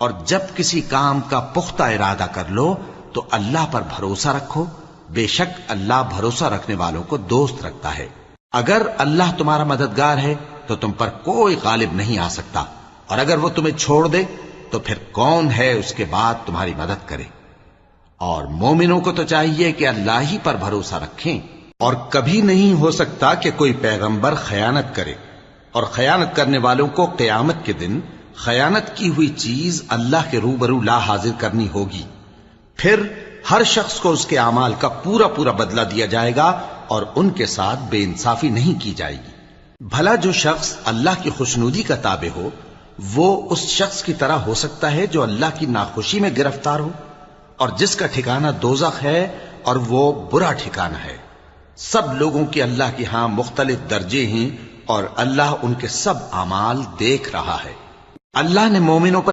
اور جب کسی کام کا پختہ ارادہ کر لو تو اللہ پر بھروسہ رکھو، بے شک اللہ بھروسہ رکھنے والوں کو دوست رکھتا ہے۔ اگر اللہ تمہارا مددگار ہے تو تم پر کوئی غالب نہیں آ سکتا، اور اگر وہ تمہیں چھوڑ دے تو پھر کون ہے اس کے بعد تمہاری مدد کرے۔ اور مومنوں کو تو چاہیے کہ اللہ ہی پر بھروسہ رکھیں، اور کبھی نہیں ہو سکتا کہ کوئی پیغمبر خیانت کرے، اور خیانت کرنے والوں کو قیامت کے دن خیانت کی ہوئی چیز اللہ کے روبرو لا حاضر کرنی ہوگی، پھر ہر شخص کو اس کے اعمال کا پورا پورا بدلہ دیا جائے گا، اور ان کے ساتھ بے انصافی نہیں کی جائے گی۔ بھلا جو شخص اللہ کی خوشنودی کا تابع ہو وہ اس شخص کی طرح ہو سکتا ہے جو اللہ کی ناخوشی میں گرفتار ہو، اور جس کا ٹھکانہ دوزخ ہے اور وہ برا ٹھکانہ ہے۔ سب لوگوں کے اللہ کے ہاں مختلف درجے ہیں، اور اللہ ان کے سب اعمال دیکھ رہا ہے۔ اللہ نے مومنوں پر